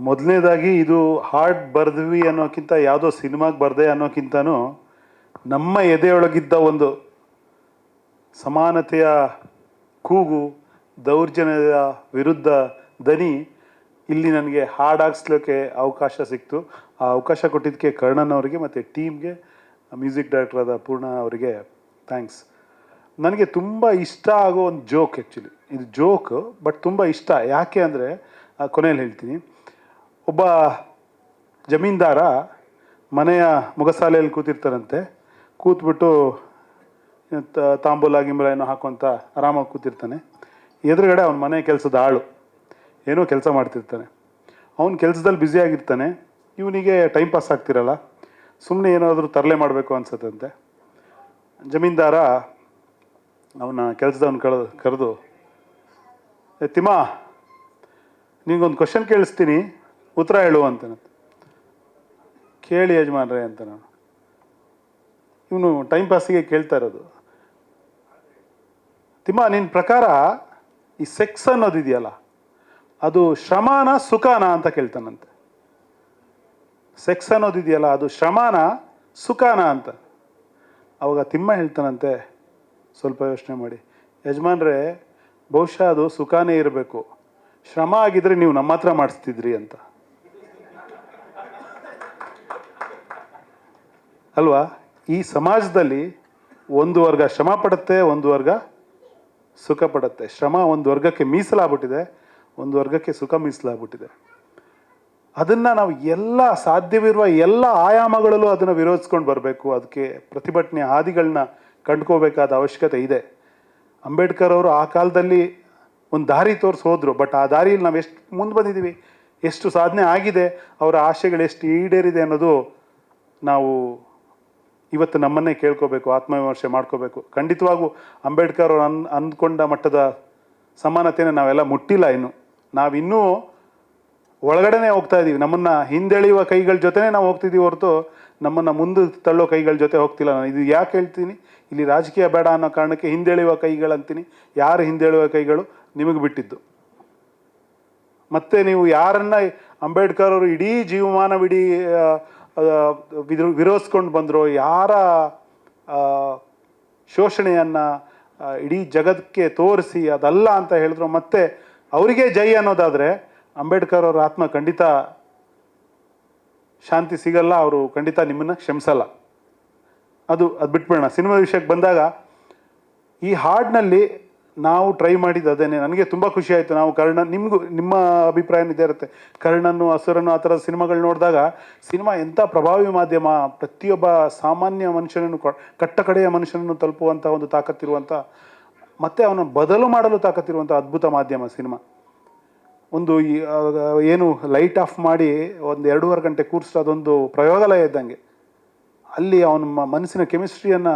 ಮೊದಲನೇದಾಗಿ ಇದು ಹಾಡ್ ಬರೆದ್ವಿ ಅನ್ನೋಕ್ಕಿಂತ ಯಾವುದೋ ಸಿನಿಮಾಗೆ ಬರದೆ ಅನ್ನೋಕ್ಕಿಂತನೂ ನಮ್ಮ ಎದೆಯೊಳಗಿದ್ದ ಒಂದು ಸಮಾನತೆಯ ಕೂಗು, ದೌರ್ಜನ್ಯದ ವಿರುದ್ಧ ದನಿ ಇಲ್ಲಿ ನನಗೆ ಹಾಡಾಗಿಸ್ಲಿಕ್ಕೆ ಅವಕಾಶ ಸಿಕ್ತು. ಆ ಅವಕಾಶ ಕೊಟ್ಟಿದ್ದಕ್ಕೆ ಕರ್ಣನ್ ಅವರಿಗೆ ಮತ್ತು ಟೀಮ್ಗೆ, ಮ್ಯೂಸಿಕ್ ಡೈರೆಕ್ಟರ್ ಆದ ಪೂರ್ಣ ಅವರಿಗೆ ಥ್ಯಾಂಕ್ಸ್. ನನಗೆ ತುಂಬ ಇಷ್ಟ ಆಗೋ ಒಂದು ಜೋಕ್, ಆ್ಯಕ್ಚುಲಿ ಇದು ಜೋಕ್ ಬಟ್ ತುಂಬ ಇಷ್ಟ. ಯಾಕೆ ಅಂದರೆ ಕೊನೆಯಲ್ಲಿ ಹೇಳ್ತೀನಿ. ಒಬ್ಬ ಜಮೀನ್ದಾರ ಮನೆಯ ಮುಗಸಾಲೆಯಲ್ಲಿ ಕೂತಿರ್ತಾರಂತೆ. ಕೂತ್ಬಿಟ್ಟು ತಾಂಬೂಲ ಗಿಂಬೂಲ ಏನೋ ಹಾಕುವಂತ ಆರಾಮಾಗಿ ಕೂತಿರ್ತಾನೆ. ಎದುರುಗಡೆ ಅವನ ಮನೆ ಕೆಲಸದ ಆಳು ಏನೋ ಕೆಲಸ ಮಾಡ್ತಿರ್ತಾನೆ. ಅವನ ಕೆಲಸದಲ್ಲಿ ಬ್ಯುಸಿಯಾಗಿರ್ತಾನೆ. ಇವನಿಗೆ ಟೈಮ್ ಪಾಸ್ ಆಗ್ತಿರಲ್ಲ, ಸುಮ್ಮನೆ ಏನಾದರೂ ತರಲೆ ಮಾಡಬೇಕು ಅನ್ಸತ್ತಂತೆ. ಜಮೀನ್ದಾರ ಅವನ ಕೆಲಸದವನು ಕರೆದು, ತಿಮ್ಮ, ನಿಂಗೊಂದು ಕ್ವಶನ್ ಕೇಳಿಸ್ತೀನಿ, ಉತ್ತರ ಹೇಳು ಅಂತಾನೆ. ಕೇಳಿ ಯಜಮಾನ್ರೆ ಅಂತ. ನಾನು ಇವನು ಟೈಮ್ ಪಾಸಿಗೆ ಕೇಳ್ತಾ ಇರೋದು, ತಿಮ್ಮ, ನಿನ್ನ ಪ್ರಕಾರ ಈ ಸೆಕ್ಸ್ ಅನ್ನೋದಿದೆಯಲ್ಲ, ಅದು ಶ್ರಮಾನ ಸುಖಾನ ಅಂತ ಕೇಳ್ತಾನಂತೆ. ಸೆಕ್ಸ್ ಅನ್ನೋದಿದೆಯಲ್ಲ, ಅದು ಶ್ರಮಾನ ಸುಖಾನ ಅಂತ. ಅವಾಗ ತಿಮ್ಮ ಹೇಳ್ತಾನಂತೆ, ಸ್ವಲ್ಪ ಯೋಚನೆ ಮಾಡಿ ಯಜಮಾನ್ರೆ, ಬಹುಶಃ ಅದು ಸುಖಾನೇ ಇರಬೇಕು, ಶ್ರಮ ಆಗಿದ್ರೆ ನೀವು ನಮ್ಮ ಹತ್ರ ಮಾಡಿಸ್ತಿದ್ರಿ ಅಂತ. ಅಲ್ವಾ? ಈ ಸಮಾಜದಲ್ಲಿ ಒಂದು ವರ್ಗ ಶ್ರಮ ಪಡುತ್ತೆ, ಒಂದು ವರ್ಗ ಸುಖ ಪಡುತ್ತೆ. ಶ್ರಮ ಒಂದು ವರ್ಗಕ್ಕೆ ಮೀಸಲಾಗ್ಬಿಟ್ಟಿದೆ, ಒಂದು ವರ್ಗಕ್ಕೆ ಸುಖ ಮೀಸಲಾಗ್ಬಿಟ್ಟಿದೆ. ಅದನ್ನು ನಾವು ಎಲ್ಲ ಸಾಧ್ಯವಿರುವ ಎಲ್ಲ ಆಯಾಮಗಳಲ್ಲೂ ಅದನ್ನು ವಿರೋಧಿಸ್ಕೊಂಡು ಬರಬೇಕು. ಅದಕ್ಕೆ ಪ್ರತಿಭಟನೆ ಹಾದಿಗಳನ್ನ ಕಂಡ್ಕೋಬೇಕಾದ ಅವಶ್ಯಕತೆ ಇದೆ. ಅಂಬೇಡ್ಕರ್ ಅವರು ಆ ಕಾಲದಲ್ಲಿ ಒಂದು ದಾರಿ ತೋರಿಸಿ ಹೋದರು. ಬಟ್ ಆ ದಾರಿಯಲ್ಲಿ ನಾವು ಎಷ್ಟು ಮುಂದೆ ಬಂದಿದ್ದೀವಿ, ಎಷ್ಟು ಸಾಧನೆ ಆಗಿದೆ, ಅವರ ಆಶೆಗಳು ಎಷ್ಟು ಈಡೇರಿದೆ ಅನ್ನೋದು ನಾವು ಇವತ್ತು ನಮ್ಮನ್ನೇ ಕೇಳ್ಕೋಬೇಕು, ಆತ್ಮವಿಮರ್ಶೆ ಮಾಡ್ಕೋಬೇಕು. ಖಂಡಿತವಾಗೂ ಅಂಬೇಡ್ಕರ್ ಅವರು ಅಂದ್ಕೊಂಡ ಮಟ್ಟದ ಸಮಾನತೆನ ನಾವೆಲ್ಲ ಮುಟ್ಟಿಲ್ಲ. ನಾವಿನ್ನೂ ಒಳಗಡೆನೇ ಹೋಗ್ತಾ ಇದ್ದೀವಿ. ನಮ್ಮನ್ನು ಹಿಂದೆಳೆಯುವ ಕೈಗಳ ಜೊತೆನೇ ನಾವು ಹೋಗ್ತಿದ್ದೀವಿ ಹೊರತು ನಮ್ಮನ್ನು ಮುಂದೆ ತಳ್ಳೋ ಕೈಗಳ ಜೊತೆ ಹೋಗ್ತಿಲ್ಲ. ನಾನು ಇದು ಯಾಕೆ ಹೇಳ್ತೀನಿ, ಇಲ್ಲಿ ರಾಜಕೀಯ ಬೇಡ ಅನ್ನೋ ಕಾರಣಕ್ಕೆ ಹಿಂದೆಳೆಯುವ ಕೈಗಳಂತೀನಿ. ಯಾರು ಹಿಂದೆಳೆಯುವ ಕೈಗಳು ನಿಮಗೆ ಬಿಟ್ಟಿದ್ದು. ಮತ್ತೆ ನೀವು ಯಾರನ್ನ ಅಂಬೇಡ್ಕರ್ ಅವರು ಇಡೀ ಜೀವಮಾನವಿಡೀ ವಿರೋಧಿಸ್ಕೊಂಡು ಬಂದರು, ಯಾರ ಶೋಷಣೆಯನ್ನು ಇಡೀ ಜಗತ್ತಕ್ಕೆ ತೋರಿಸಿ ಅದಲ್ಲ ಅಂತ ಹೇಳಿದ್ರು, ಮತ್ತೆ ಅವರಿಗೆ ಜೈ ಅನ್ನೋದಾದರೆ ಅಂಬೇಡ್ಕರ್ ಅವರ ಆತ್ಮ ಖಂಡಿತ ಶಾಂತಿ ಸಿಗಲ್ಲ. ಅವರು ಖಂಡಿತ ನಿಮ್ಮನ್ನು ಕ್ಷಮಿಸಲ್ಲ. ಅದು ಬಿಟ್ಬಿಡೋಣ. ಸಿನಿಮಾ ವಿಷಯಕ್ಕೆ ಬಂದಾಗ ಈ ಹಾಡಿನಲ್ಲಿ ನಾವು ಟ್ರೈ ಮಾಡಿದ್ದು ಅದೇನೆ. ನನಗೆ ತುಂಬ ಖುಷಿ ಆಯಿತು. ನಾವು ಕರ್ಣನ್, ನಿಮ್ಮ ಅಭಿಪ್ರಾಯ ಇದೇ ಇರುತ್ತೆ. ಕರ್ಣನ್ನು, ಅಸುರನ್ನು, ಆ ಥರದ ಸಿನಿಮಾಗಳು ನೋಡಿದಾಗ ಸಿನಿಮಾ ಎಂಥ ಪ್ರಭಾವಿ ಮಾಧ್ಯಮ, ಪ್ರತಿಯೊಬ್ಬ ಸಾಮಾನ್ಯ ಮನುಷ್ಯನನ್ನು, ಕಟ್ಟ ಕಡೆಯ ಮನುಷ್ಯನನ್ನು ತಲುಪುವಂಥ ಒಂದು ತಾಕತ್ತಿರುವಂಥ, ಮತ್ತು ಅವನ ಬದಲು ಮಾಡಲು ತಾಕತ್ತಿರುವಂಥ ಅದ್ಭುತ ಮಾಧ್ಯಮ ಸಿನಿಮಾ. ಒಂದು ಏನು ಲೈಟ್ ಆಫ್ ಮಾಡಿ ಒಂದು 2.5 ಗಂಟೆ ಕೂರಿಸಿದ್ರೆ ಅದೊಂದು ಪ್ರಯೋಗಾಲಯ ಇದ್ದಂಗೆ. ಅಲ್ಲಿ ಅವನ ಮನಸ್ಸಿನ ಕೆಮಿಸ್ಟ್ರಿಯನ್ನು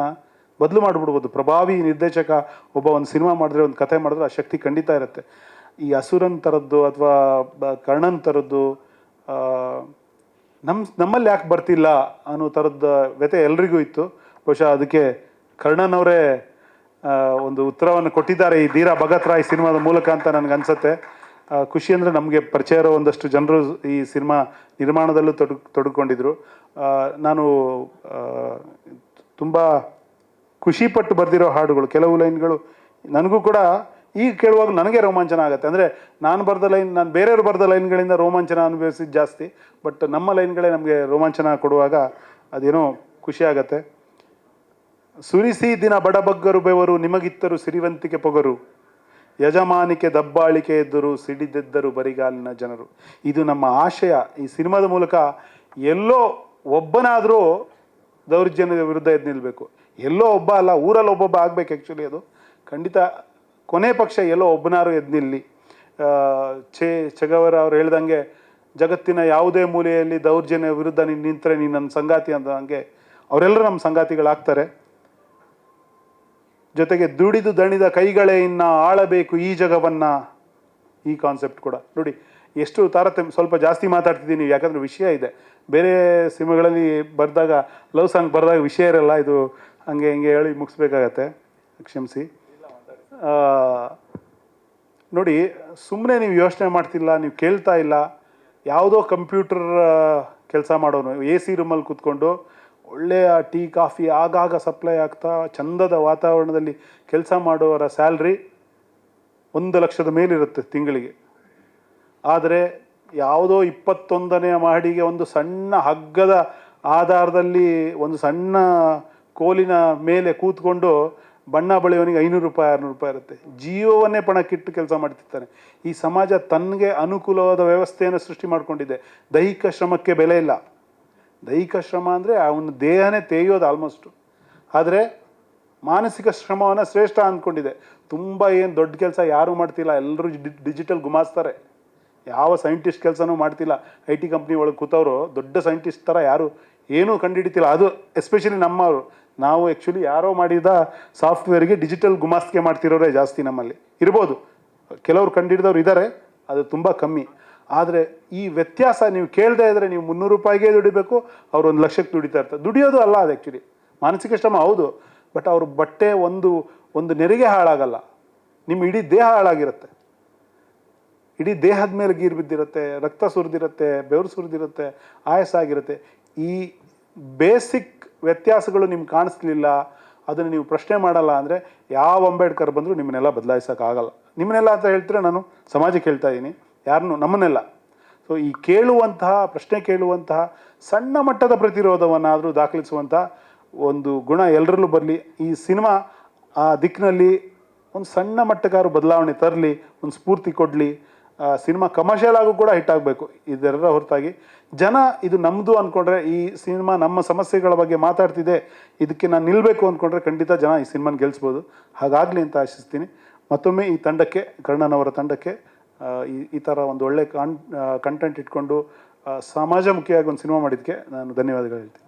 ಬದಲು ಮಾಡಿಬಿಡ್ಬೋದು. ಪ್ರಭಾವಿ ನಿರ್ದೇಶಕ ಒಬ್ಬ ಒಂದು ಸಿನಿಮಾ ಮಾಡಿದ್ರೆ, ಒಂದು ಕಥೆ ಮಾಡಿದ್ರೆ ಆ ಶಕ್ತಿ ಖಂಡಿತ ಇರುತ್ತೆ. ಈ ಅಸುರನ್ ಥರದ್ದು ಅಥವಾ ಕರ್ಣನ್ ಥರದ್ದು ನಮ್ಮಲ್ಲಿ ಯಾಕೆ ಬರ್ತಿಲ್ಲ ಅನ್ನೋ ಥರದ ವ್ಯತೆ ಎಲ್ರಿಗೂ ಇತ್ತು. ಬಹುಶಃ ಅದಕ್ಕೆ ಕರ್ಣನ್ ಅವರೇ ಒಂದು ಉತ್ತರವನ್ನು ಕೊಟ್ಟಿದ್ದಾರೆ ಈ ಧೀರ ಭಗತ್ ರಾಯ್ ಸಿನಿಮಾದ ಮೂಲಕ ಅಂತ ನನಗನ್ಸುತ್ತೆ. ಖುಷಿ ಅಂದರೆ ನಮಗೆ ಪರಿಚಯ ಇರೋ ಒಂದಷ್ಟು ಜನರು ಈ ಸಿನಿಮಾ ನಿರ್ಮಾಣದಲ್ಲೂ ತೊಡಗಿಕೊಂಡಿದ್ರು. ನಾನು ತುಂಬ ಖುಷಿಪಟ್ಟು ಬರೆದಿರೋ ಹಾಡುಗಳು, ಕೆಲವು ಲೈನ್ಗಳು ನನಗೂ ಕೂಡ ಈಗ ಕೇಳುವಾಗ ನನಗೆ ರೋಮಾಂಚನ ಆಗುತ್ತೆ. ಅಂದರೆ ನಾನು ಬೇರೆಯವರು ಬರೆದ ಲೈನ್ಗಳಿಂದ ರೋಮಾಂಚನ ಅನುಭವಿಸಿದ್ದು ಜಾಸ್ತಿ. ಬಟ್ ನಮ್ಮ ಲೈನ್ಗಳೇ ನಮಗೆ ರೋಮಾಂಚನ ಕೊಡುವಾಗ ಅದೇನೋ ಖುಷಿ ಆಗತ್ತೆ. ಸುರಿಸಿ ದಿನ ಬಡಬಗ್ಗರು ಬೆವರು, ನಿಮಗಿತ್ತರು ಸಿರಿವಂತಿಕೆ ಪೊಗರು, ಯಜಮಾನಿಕೆ ದಬ್ಬಾಳಿಕೆ ಎದ್ದರು, ಸಿಡಿದೆದ್ದರು ಬರಿಗಾಲಿನ ಜನರು. ಇದು ನಮ್ಮ ಆಶಯ. ಈ ಸಿನಿಮಾದ ಮೂಲಕ ಎಲ್ಲೋ ಒಬ್ಬನಾದರೂ ದೌರ್ಜನ್ಯದ ವಿರುದ್ಧ ಎದ್ದು ನಿಲ್ಲಬೇಕು. ಎಲ್ಲೋ ಒಬ್ಬ ಅಲ್ಲ, ಊರಲ್ಲಿ ಒಬ್ಬೊಬ್ಬ ಆಗಬೇಕು. ಆ್ಯಕ್ಚುಲಿ ಅದು ಖಂಡಿತ ಕೊನೆ ಪಕ್ಷ ಎಲ್ಲೋ ಒಬ್ಬನಾರು ಎದ್ದು ನಿಲ್ಲಿ. ಚೆಗವರ ಅವ್ರು ಹೇಳ್ದಂಗೆ, ಜಗತ್ತಿನ ಯಾವುದೇ ಮೂಲೆಯಲ್ಲಿ ದೌರ್ಜನ್ಯ ವಿರುದ್ಧ ನೀನು ನಿಂತರೆ ನೀನು ನನ್ನ ಸಂಗಾತಿ ಅಂತ. ಹಂಗೆ ಅವರೆಲ್ಲರೂ ನಮ್ಮ ಸಂಗಾತಿಗಳಾಗ್ತಾರೆ. ಜೊತೆಗೆ ದುಡಿದು ದಣಿದ ಕೈಗಳೇ ಇನ್ನು ಆಳಬೇಕು ಈ ಜಗವನ್ನು. ಈ ಕಾನ್ಸೆಪ್ಟ್ ಕೂಡ ನೋಡಿ ಎಷ್ಟು ತಾರತಮ್ಯ. ಸ್ವಲ್ಪ ಜಾಸ್ತಿ ಮಾತಾಡ್ತಿದ್ದೀನಿ ಯಾಕಂದರೆ ವಿಷಯ ಇದೆ. ಬೇರೆ ಸಿನಿಮಾಗಳಲ್ಲಿ ಬರೆದಾಗ, ಲವ್ ಸಾಂಗ್ ಬರೆದಾಗ ವಿಷಯ ಇರಲ್ಲ. ಇದು ಹಂಗೆ ಹಿಂಗೆ ಹೇಳಿ ಮುಗಿಸ್ಬೇಕಾಗತ್ತೆ, ಕ್ಷಮಿಸಿ. ನೋಡಿ, ಸುಮ್ಮನೆ ನೀವು ಯೋಚನೆ ಮಾಡ್ತಿಲ್ಲ, ನೀವು ಕೇಳ್ತಾ ಇಲ್ಲ. ಯಾವುದೋ ಕಂಪ್ಯೂಟರ್ ಕೆಲಸ ಮಾಡೋನು AC ರೂಮಲ್ಲಿ ಕೂತ್ಕೊಂಡು ಒಳ್ಳೆಯ ಟೀ ಕಾಫಿ ಆಗಾಗ ಸಪ್ಲೈ ಆಗ್ತಾ ಚಂದದ ವಾತಾವರಣದಲ್ಲಿ ಕೆಲಸ ಮಾಡುವವರ ಸ್ಯಾಲ್ರಿ 1,00,000 ಮೇಲಿರುತ್ತೆ ತಿಂಗಳಿಗೆ. ಆದರೆ ಯಾವುದೋ 21ನೇ ಮಹಡಿಗೆ ಒಂದು ಸಣ್ಣ ಹಗ್ಗದ ಆಧಾರದಲ್ಲಿ ಒಂದು ಸಣ್ಣ ಕೋಲಿನ ಮೇಲೆ ಕೂತ್ಕೊಂಡು ಬಣ್ಣ ಬಳಿಯವನಿಗೆ 500 ರೂಪಾಯಿ 600 ರೂಪಾಯಿ ಇರುತ್ತೆ. ಜೀವವನ್ನೇ ಪಣಕ್ಕಿಟ್ಟು ಕೆಲಸ ಮಾಡ್ತಿರ್ತಾನೆ. ಈ ಸಮಾಜ ತನಗೆ ಅನುಕೂಲವಾದ ವ್ಯವಸ್ಥೆಯನ್ನು ಸೃಷ್ಟಿ ಮಾಡಿಕೊಂಡಿದೆ. ದೈಹಿಕ ಶ್ರಮಕ್ಕೆ ಬೆಲೆ ಇಲ್ಲ. ದೈಹಿಕ ಶ್ರಮ ಅಂದರೆ ಅವನ ದೇಹನೇ ತೇಯೋದು ಆಲ್ಮೋಸ್ಟು. ಆದರೆ ಮಾನಸಿಕ ಶ್ರಮವನ್ನು ಶ್ರೇಷ್ಠ ಅಂದ್ಕೊಂಡಿದೆ. ತುಂಬ ಏನು ದೊಡ್ಡ ಕೆಲಸ ಯಾರೂ ಮಾಡ್ತಿಲ್ಲ, ಎಲ್ಲರೂ ಡಿಜಿಟಲ್ ಗುಮಾಸ್ತಾರೆ. ಯಾವ ಸೈಂಟಿಸ್ಟ್ ಕೆಲಸನೂ ಮಾಡ್ತಿಲ್ಲ. IT ಕಂಪ್ನಿ ಒಳಗೆ ಕೂತವರು ದೊಡ್ಡ ಸೈಂಟಿಸ್ಟ್ ಥರ ಯಾರು ಏನೂ ಕಂಡುಹಿಡಿತಿಲ್ಲ. ಅದು ಎಸ್ಪೆಷಲಿ ನಮ್ಮವರು. ನಾವು ಆ್ಯಕ್ಚುಲಿ ಯಾರೋ ಮಾಡಿದ ಸಾಫ್ಟ್ವೇರ್ಗೆ ಡಿಜಿಟಲ್ ಗುಮಾಸ್ತಿಕೆ ಮಾಡ್ತಿರೋರೇ ಜಾಸ್ತಿ ನಮ್ಮಲ್ಲಿ. ಇರ್ಬೋದು, ಕೆಲವರು ಕಂಡುಹಿಡಿದವ್ರು ಇದ್ದಾರೆ, ಅದು ತುಂಬ ಕಮ್ಮಿ. ಆದರೆ ಈ ವ್ಯತ್ಯಾಸ ನೀವು ಕೇಳದೇ ಇದ್ದರೆ, ನೀವು 300 ರೂಪಾಯಿಗೆ ದುಡಿಬೇಕು, ಅವ್ರು 1,00,000ಕ್ಕೆ ದುಡಿತಾ ಇರ್ತಾರೆ. ದುಡಿಯೋದು ಅಲ್ಲ ಅದು ಆ್ಯಕ್ಚುಲಿ ಮಾನಸಿಕ ಶ್ರಮ ಹೌದು. ಬಟ್ ಅವ್ರ ಬಟ್ಟೆ ಒಂದು ನೆರಿಗೆ ಹಾಳಾಗಲ್ಲ, ನಿಮ್ಮ ಇಡೀ ದೇಹ ಹಾಳಾಗಿರುತ್ತೆ. ಇಡೀ ದೇಹದ ಮೇಲೆ ಗೀರು ಬಿದ್ದಿರುತ್ತೆ, ರಕ್ತ ಸುರಿದಿರುತ್ತೆ, ಬೆವರು ಸುರಿದಿರುತ್ತೆ, ಆಯಾಸ ಆಗಿರುತ್ತೆ. ಈ ಬೇಸಿಕ್ ವ್ಯತ್ಯಾಸಗಳು ನಿಮ್ಗೆ ಕಾಣಿಸ್ಲಿಲ್ಲ, ಅದನ್ನು ನೀವು ಪ್ರಶ್ನೆ ಮಾಡಲ್ಲ ಅಂದರೆ ಯಾವ ಅಂಬೇಡ್ಕರ್ ಬಂದರೂ ನಿಮ್ಮನ್ನೆಲ್ಲ ಬದಲಾಯಿಸೋಕ್ಕಾಗಲ್ಲ. ನಿಮ್ಮನ್ನೆಲ್ಲ ಅಂತ ಹೇಳ್ತೀರಾ, ನಾನು ಸಮಾಜಕ್ಕೆ ಹೇಳ್ತಾ ಇದ್ದೀನಿ, ಯಾರನ್ನು ನಮ್ಮನ್ನೆಲ್ಲ. ಸೊ ಈ ಕೇಳುವಂತಹ ಪ್ರಶ್ನೆ ಕೇಳುವಂತಹ ಸಣ್ಣ ಮಟ್ಟದ ಪ್ರತಿರೋಧವನ್ನಾದರೂ ದಾಖಲಿಸುವಂಥ ಒಂದು ಗುಣ ಎಲ್ಲರಲ್ಲೂ ಬರಲಿ. ಈ ಸಿನಿಮಾ ಆ ದಿಕ್ಕಿನಲ್ಲಿ ಒಂದು ಸಣ್ಣ ಮಟ್ಟಕ್ಕಾದ್ರೂ ಬದಲಾವಣೆ ತರಲಿ, ಒಂದು ಸ್ಫೂರ್ತಿ ಕೊಡಲಿ. ಸಿನಿಮಾ ಕಮರ್ಷಿಯಲ್ ಆಗು ಕೂಡ ಹಿಟ್ ಆಗಬೇಕು. ಇದೆಲ್ಲರ ಹೊರತಾಗಿ ಜನ ಇದು ನಮ್ಮದು ಅಂದ್ಕೊಂಡ್ರೆ, ಈ ಸಿನಿಮಾ ನಮ್ಮ ಸಮಸ್ಯೆಗಳ ಬಗ್ಗೆ ಮಾತಾಡ್ತಿದೆ, ಇದಕ್ಕೆ ನಾನು ನಿಲ್ಲಬೇಕು ಅಂದ್ಕೊಂಡ್ರೆ ಖಂಡಿತ ಜನ ಈ ಸಿನಿಮಾನ ಗೆಲ್ಲಿಸ್ಬೋದು. ಹಾಗಾಗಲಿ ಅಂತ ಆಶಿಸ್ತೀನಿ. ಮತ್ತೊಮ್ಮೆ ಈ ತಂಡಕ್ಕೆ, ಕರ್ಣನವರ ತಂಡಕ್ಕೆ, ಈ ಥರ ಒಂದು ಒಳ್ಳೆ ಕಂಟೆಂಟ್ ಇಟ್ಕೊಂಡು ಸಮಾಜಮುಖಿಯಾಗಿ ಒಂದು ಸಿನಿಮಾ ಮಾಡಿದ್ದಕ್ಕೆ ನಾನು ಧನ್ಯವಾದಗಳು ಹೇಳ್ತೀನಿ.